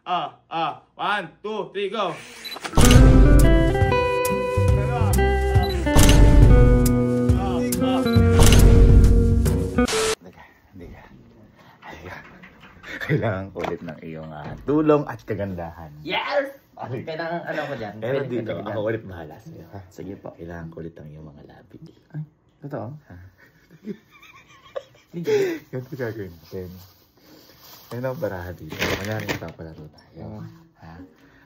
1, 2, 3, go! Kailangan ko ulit ng iyong tulong at kagandahan. Yes! Kailangan ano ko dyan? Pero dito, ako ulit bahala sa'yo. Sige po. Kailangan ko ulit ng iyong mga labi. Ay, totoo? Ganito gagawin natin. Ayun ang baraha dito. Kanyari magpapalaro tayo.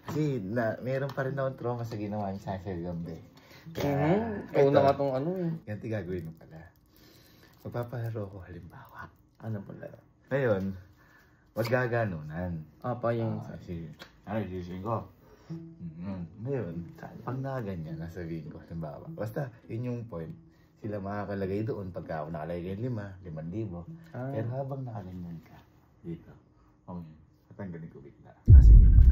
Kasi meron pa rin akong trauma sa ginawa niya sa Gambe. Oo na nga itong ano eh. Ganito gagawin mo pala. Magpapalaro ko halimbawa. Ano pala? Ngayon, maggaganunan. Pa yung... Sising ko. Ngayon, pag nakaganyan, nasabihin ko, halimbawa. Basta, yun yung point. Sila makakalagay doon pagka ako nakalagay 5,000. Pero habang nakaganyan ka, dito. Tatanggalin ko bigla. Sige pa.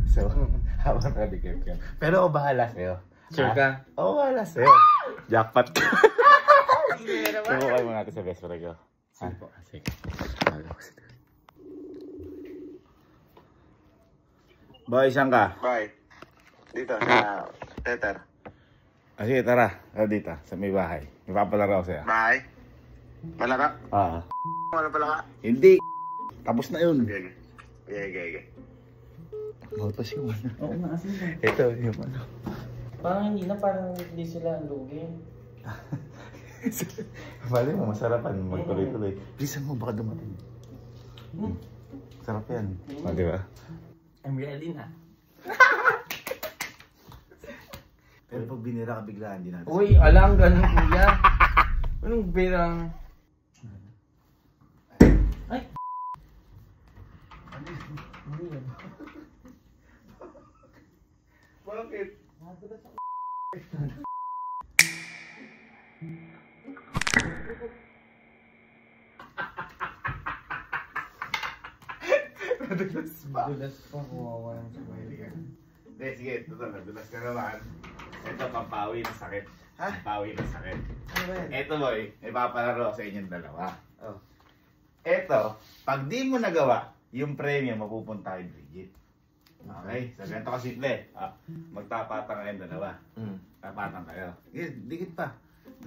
So, habang nakaligay ka. Pero ako bahala sa'yo. Sure ka? Oo, bahala sa'yo. Jackpot ka. Tubukan mo natin sa best friend ko. Sige po. Sige. Boy, saan ka? Bye. Dito, sa Tether. Sige, tara. Dito, sa may bahay. May papalaro ako sa'yo. Bye. Malaka? Wala pala ka? Hindi. Tapos na yun. Okay. Mautas yung ano. Oo nga kasi. Ito, yung ano. Parang hindi na, parang hindi sila lugi. Mali mo, masarapan. Magtuloy-tuloy. Bilisan mo, baka dumating. Sarap yan. Di ba? I'm ready na. Pero pag binira ka biglaan, hindi natin. Uy, alang ganun kuya. Anong birang? Ay! Ano yun? Bakit? Nadulas pa. Dulas pa, kawawa naman sa bahay. Hindi, sige. Nadulas ka naman. Ito, pampawi na sakit. Pampawi na sakit. Ano ba yan? Ito boy, may papalaro sa inyong dalawa. Ito, pag di mo nagawa, yung premium mapupunta kay Bridget. Okay? So, ganito ka simple. Magtapatang kayong dalawa. Tapatang kayo. Dikit pa.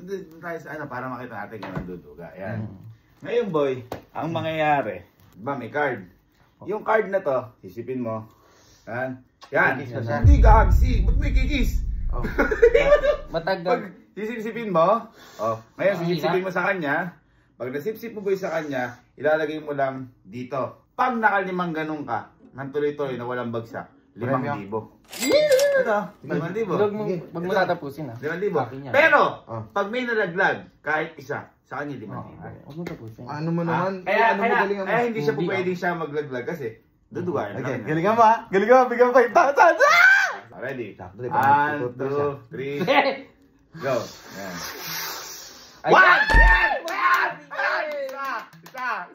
Doon tayo sa para makita natin yung nanduduga. Yan. Ngayon boy, ang mangyayari, may card. Yung card na to, sisipin mo. Yan. Hindi gagsi. Ba't may kikis? Matagal. Pag sisipin mo, ngayon sisipin mo sa kanya. Pag nasipsip mo boy sa kanya, ilalagay mo lang dito. Pag nakalimang ganun ka, nang tuloy-tuloy na walang bagsak, 5,000. Ito, 5,000. Wag mo tatapusin 5,000. Pero, pag may nalaglag, kahit isa, sa kanya 5,000. Huwag mo tapusin. Ano mo naman? Kaya hindi siya pwede siya maglaglag kasi dudugain lang. Okay, galingan mo ha. Galingan mo, bigyan mo 5,000. Ready? 1, 2, 3, go. Yan. One! Isa!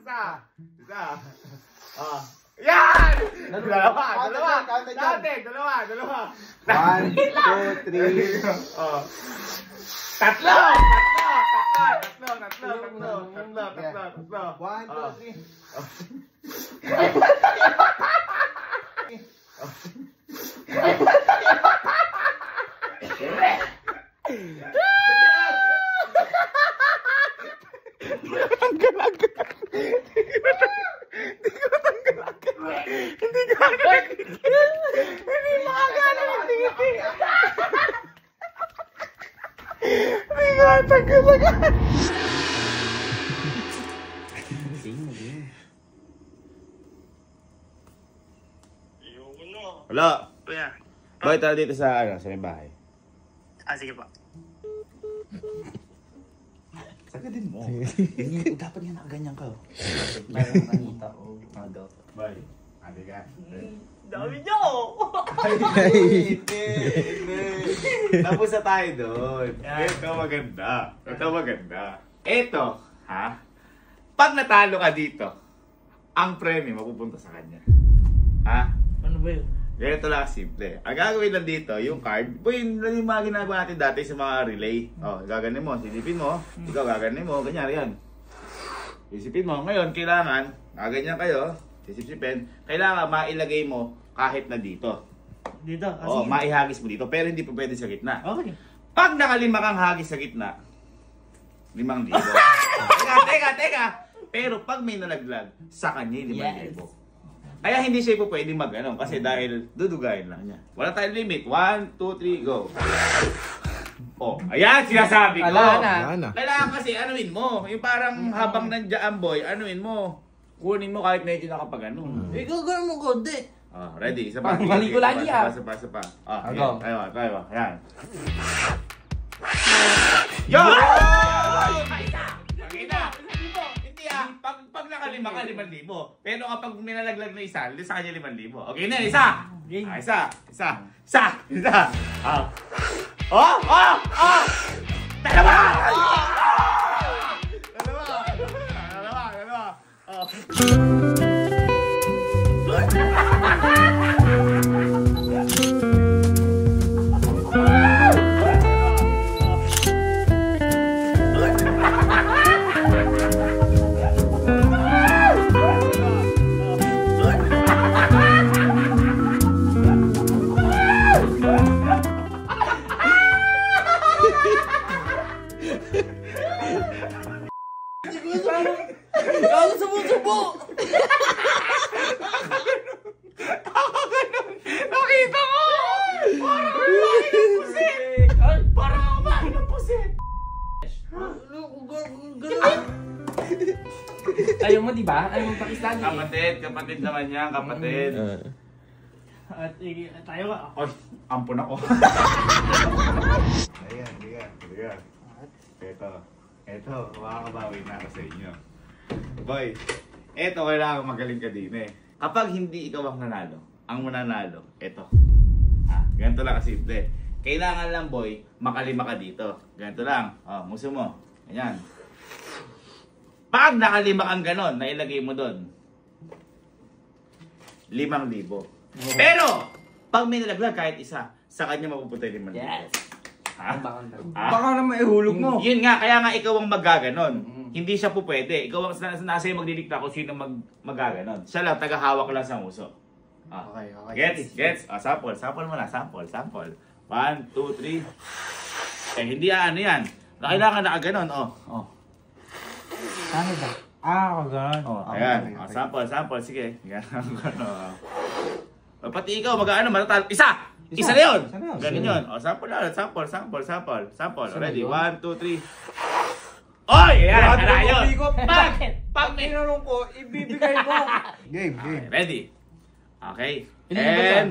Yan! Dalawa! 1, 2, 3. Tatlo! 3. Wala. Boy, tara dito sa may bahay. Sige po. Sagadin mo. Dapat nga nakaganyan ka. Parang kanita o magaw. Boy, adi ka. Dami niyo! Tapos na tayo doon. Ito maganda. Ito, pag natalo ka dito, ang premium mapupunta sa kanya. Ano ba yun? Ganito lang simple. Ang gagawin lang dito, yung card, yung mga ginagawa natin dati sa mga relay. Gaganin mo, silipin mo, ikaw gaganin mo, ganyan yan. Isipin mo, ngayon kailangan, ganyan kayo, Sisipsipin, kailangan mailagay mo kahit na dito. Dito. Oo, maihagis mo dito, pero hindi pa pwede sa gitna. Okay. Pag nakalima kang hagis sa gitna, 5,000. Teka. Pero pag may nalaglag, sa kanya 5,000. Kaya hindi siya po pwede mag-ano, kasi dahil dudugayin lang niya. Wala tayong limit. 1, 2, 3, go. Oh, ayan, sinasabi ko. Wala na. Kailangan kasi anuin mo. Yung parang habang nandiyan boy, anuin mo. Kunin mo kahit medyo nakapag-ano. Ikaw gano'n mo konti. Oh, ready? Isa pa. Mali ko lagi, Isa pa. Ah, Go. tayo. Ayan. Yo! Pakita! Hindi pag nakalima ka, 5,000. Pero kapag minalaglag na isa, sa kanya 5,000. Okay na, isa! Isa! Dalawa! Ikaw subo! Nakita ko! Parang ako kumain ng pusit! Ayaw mo, di ba? Ayaw mo pakisali. Kapatid naman yan, kapatid. At tayo ka. Oy, ampun ako. Ayan, liga. Eto, makakabawi na ako sa inyo. Boy, eto kailangan magaling ka din eh. Kapag hindi ikaw ang nanalo, ang mananalo, eto. Ganito lang kasimple. Kailangan lang boy, makalima ka dito. Ganito lang. Muso mo. Ayan. Pag nakalima kang ganon, nailagay mo doon. 5,000. Pero, pag may nalaglag kahit isa, sa kanya mapupunta 5,000. Yes. Baka na maihulog mo. Yun nga, kaya nga ikaw ang magaganon. Hindi siya po pwede. Ikaw ang nasa yung magdidikta kung sino magaganon. Siya lang, tagahawak lang sa muso. Okay. Gets? Sample mo na. Sample. 1, 2, 3. Hindi ano yan. Kailangan nakaganon, Ano ba? Ganun. Ayan. Sample. Sige. Pati ikaw, mag-ano, matatalo. Isa na yun! Ganun yun. Sample. Ready? 1, 2, 3. Oy! Ayan! Ano yun? Pag may Tinanong ko, ibibigay mo. Game. ready? Okay. Ilan ba siya?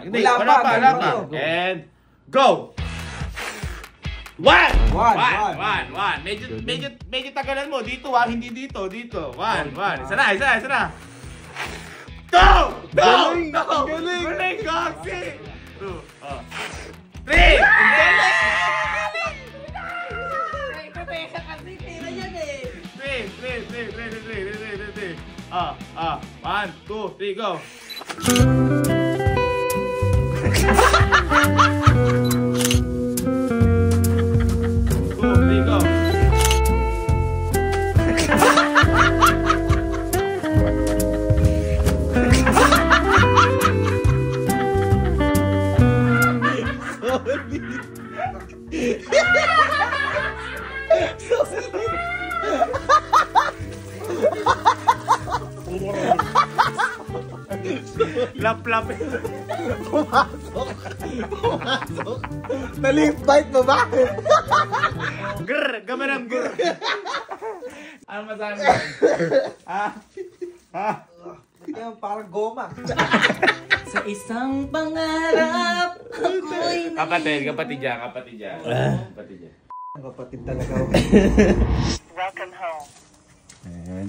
Hindi, Wala wala pa. pa. And go! 1! Medyo tagalan mo. Dito hindi dito. 1. Isa na. 2! Galing! Galing, Goxy! 2. 3! Galing! 1, 2, 3, go! 2, 3, go! Lap-lap. Pumasok. Na-lift bite mo ba? Gamarang grr. Ano masabi? Yan, parang goma. Sa isang pangarap, ako'y Kapatid dyan. Kapatid talaga ako. Welcome home. Ayan.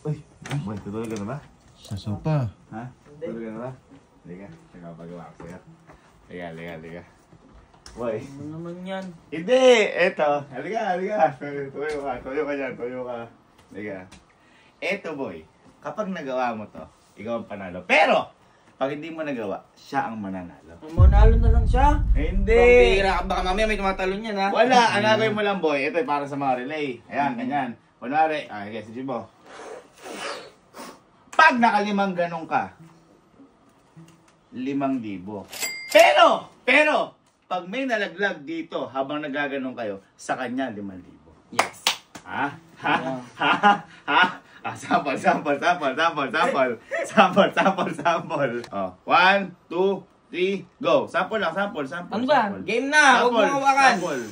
Uy, boy, tutulog ka na ba? Sa sopa. Ha? Tutulog ka na ba? Liga, nagpapagawa ko sa'yo. Liga. Boy. Ano naman yan? Hindi! Eto. Halika. Tuyo ka dyan. Liga. Eto, boy. Kapag nagawa mo to, ikaw ang panalo. Pero, pag hindi mo nagawa, siya ang mananalo. Manalo na lang siya. Hindi! Pambira ka, baka mamaya may tumatalon yan ha. Wala! Ang gagawin mo lang, boy. Ito para sa mga relay. Ayan, ganyan. Kunwari, sige, si Jibo. Pag nakalimang ganun ka, 5,000. Pero, pag may nalaglag dito habang nagaganon kayo, sa kanya 5,000. Yes. Ha? Sample. Oh, 1, 2, 3, go. Sample lang, sample. Ano ba? Game na! Huwag mo hawakan! Sample.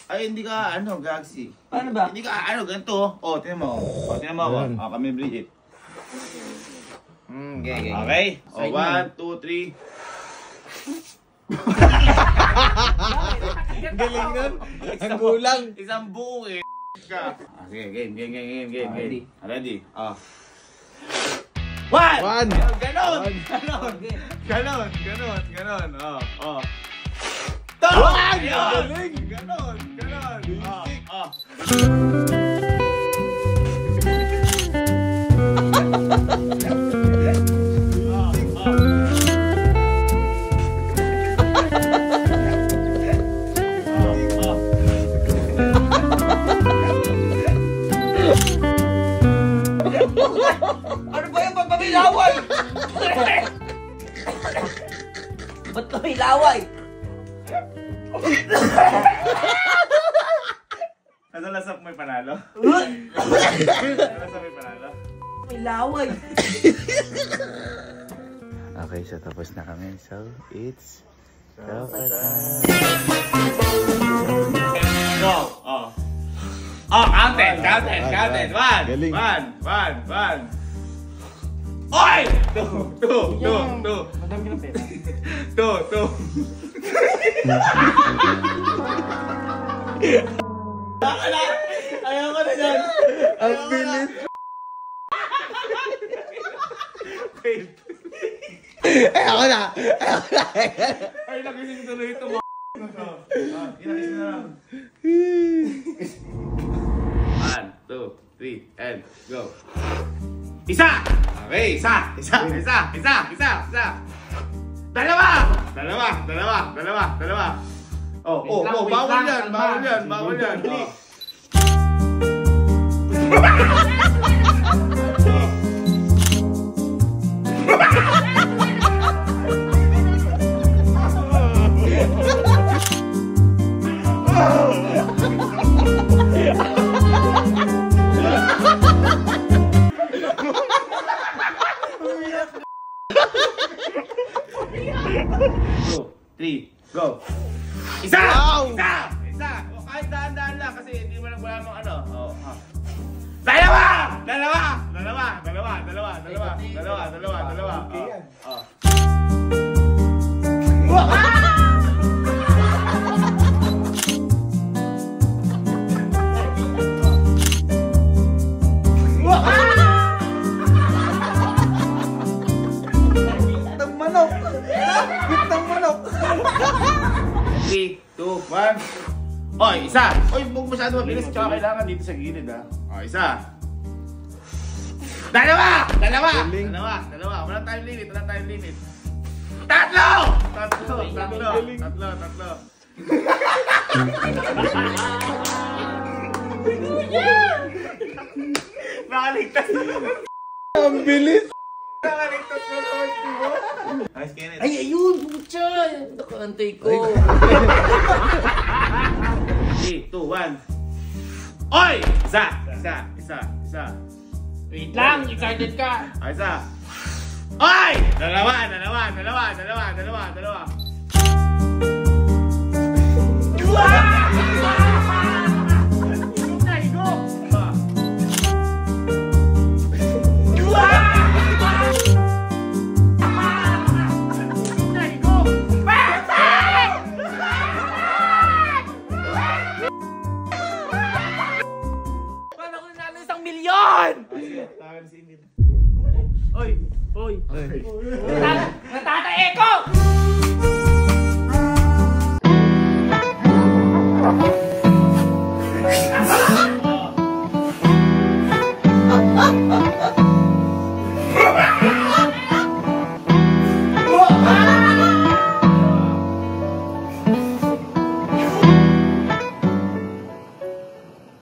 Ay, hindi ka, Gaxi. Paano ba? Hindi ka, ganito. Oh, tingnan mo. Tingnan mo ako. Kami Bridget. Okay. Okay? Oh, 1, 2, 3. Galing nun. Ang gulang. Isang buo eh. Sige, game. Ready? Oh. 1! Ganon! Oh. Wag! Ayun! Galing! Ganon! Oh. Ano ba yung pagpapilaway? Ba't ito hilaway? Ano lasap mo yung panalo? Ano lasap mo yung panalo? Hilaway. Okay, so tapos na kami. So, it's... Go! Oh. Oh, counted. 1. Oy! 2. Madami ka ng pera. 2. Ayaw ko na dyan. Ang bilis. Ako na. Ay, nagising tuloy ito mo. Inagising na lang. 1, 2, 3, and go. Isa! Okay, isa. Dalawa! Oh, bawal yan. Oh. Go! Isa! Wow! Isa! O, kahit daan-daan lang kasi hindi mo lang wala mong ano. Oh, ha. Dalawa! Oh. Bitang manok. 3, 2, 1. Oy, isa! Oy, huwag masyado mabilis. Tsaka kailangan dito sa gilid, ha? O, isa. Dalawa! Walang time limit. Tatlo! Nakaligtas na naman. Ang bilis. Nakaligtas na naman, diba? Nice, Kenneth. Ay, ayun! Pucha! Nakaantay ko. 3, 2, 1. Oy! Isa! Wait lang! Excited ka! O, isa. Oy! Dalawa. Paano ko nanalo 1,000,000? Oy! Natatae ko!